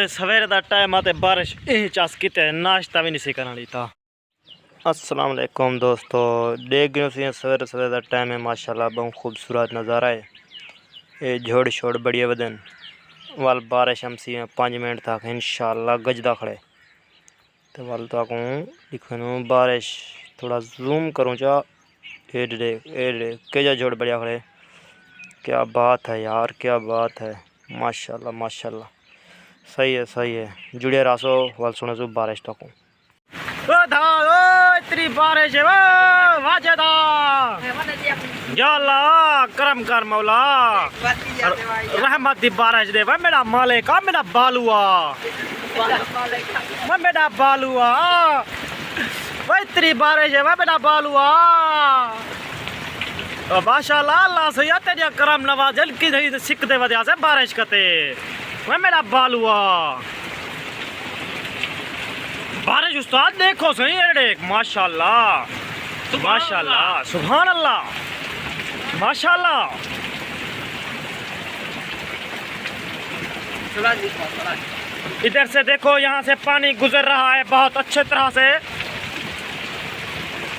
सवेरे का टाइम आते बारिश यही चस किते नाश्ता भी नहीं सी करना था। अस्सलाम वालेकुम दोस्तों, देख गए सी सवेरे सवेरे का टाइम है। माशाल्लाह बहुत खूबसूरत नज़ारा है। ये झोड़ छोड़ बढ़िया बदन वाल बारिश हम सी 5 मिनट तक इंशाल्लाह गजदा खड़े तो वाल तक दिखो बारिश थोड़ा जूम करूँ चा के झोड़ बढ़िया खड़े। क्या बात है यार, क्या बात है। माशाल्लाह माशाल्लाह, सही है। जुड़े रासो वाल सुने सो बारिश तक इतनी बारिश है या अल्लाह करम कर मौला, रहमत दी बारिश दे वे मेरा मालिक, मेरा बालुआ मेरा बालुआ वो इतनी बारिश है मेरा बालुआ। माशाल्लाह अल्लाह से या तेरी करम नवाजल की सिक दे वजह से बारिश करते वे मेरा बालुआ। बारिश उस्ताद देखो सही है, माशाल्लाह माशाल्लाह सुभान अल्लाह माशाल्लाह। इधर से देखो, यहाँ से पानी गुजर रहा है बहुत अच्छे तरह से,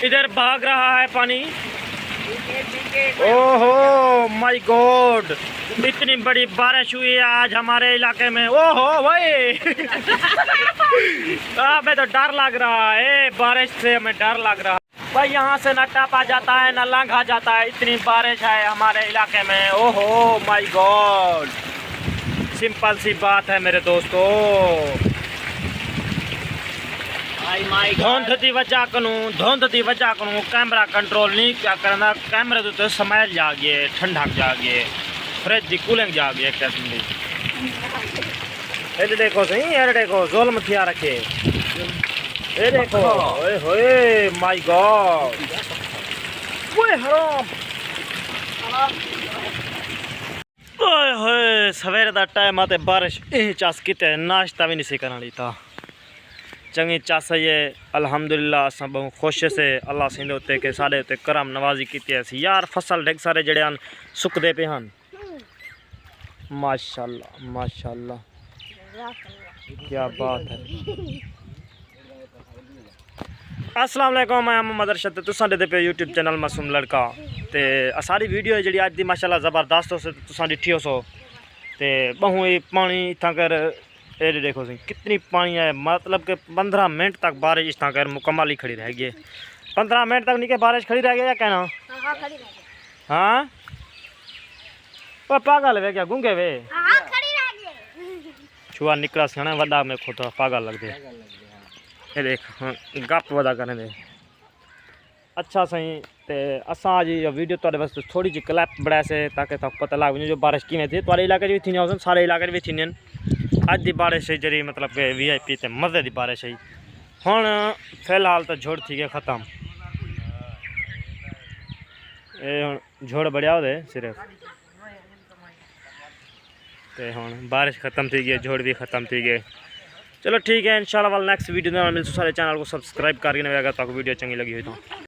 इधर भाग रहा है पानी। ओहो माय गॉड, इतनी बड़ी बारिश हुई है आज हमारे इलाके में। ओहो भाई हमें तो डर लग रहा है, बारिश से हमें डर लग रहा है भाई। यहाँ से न टापा जाता है न लांघा जाता है, इतनी बारिश है हमारे इलाके में। ओहो माय गॉड, सिंपल सी बात है मेरे दोस्तों। धुंध की वजह करूँ कैमरा कंट्रोल नहीं क्या करना, कैमरे तो समय जा गए, ठंडक जा गए, फ्रिज की कूलिंग जा गई एक किस्म की। ये देखो सही, ये देखो जुल्म थिया रखे, ये देखो ओए होए माय गॉड, ओए हराम ओए होए। सवेरे का टाइम आते बारिश यही चस किते नाश्ता भी नहीं सी करना था। चंगी चस है ये अल्हम्दुलिल्लाह, अस बहुत खुश से अल्लाह सिंह उत्ते के साढ़े उत्ते करम नवाजी की यार। फसल ढेग सारे जड़े हैं सुकते पे हैं। माशाल्लाह माशाल्लाह क्या बात है। अस्सलाम वालेकुम, मैं मोहम्मद अरशद, तुसां दे पे यूट्यूब चैनल मासूम लड़का। ते सारी वीडियो है जी अज दी माशाल्लाह ज़बरदस्त हो से तुसां डिठी हो सो। ते बहु ही पानी इतना कर ये देखो सी कितनी पानी है, मतलब कि 15 मिनट तक बारिश इस कर मुकम्मल ही खड़ी रह गई। 15 मिनट तक नहीं के बारिश खड़ी रह गई या कहना। हाँ पागल वे क्या गूंगे वे छुआ निकला सियाना वड्डा में खुद पागल लग दे। ये देख गप वदा करने दे। अच्छा सही ते असा जी वीडियो थोड़े वास्ते थोड़ी जी क्लिप बड़ा से ताकि तक पता लग जो बारिश किमें थी थोड़े इलाके भी थी, सारे इलाके भी थी। अज की बारिश है जी मतलब कि VIP ते मज़े की बारिश है। हुण फिलहाल तो झोड़ थी गए ख़त्म, ये हुण झोड़ बढ़िया हो सिर्फ ते हुण बारिश ख़त्म थी गई, झोड़ भी ख़त्म थी गए। चलो ठीक है, इंशाल्लाह वाल नेक्स्ट वीडियो में मिलते सारे चैनल को सब्सक्राइब करके अगर तक वीडियो चंगी लगी हुई तो।